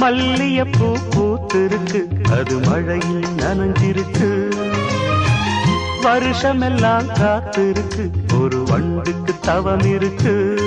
மல்லியப்பூ பூத்திருக்கு, அது மழையில் நனைஞ்சிருக்கு. வருஷமெல்லாம் காத்திருக்கு, ஒரு வண்டுக்கு தவம் இருக்கு.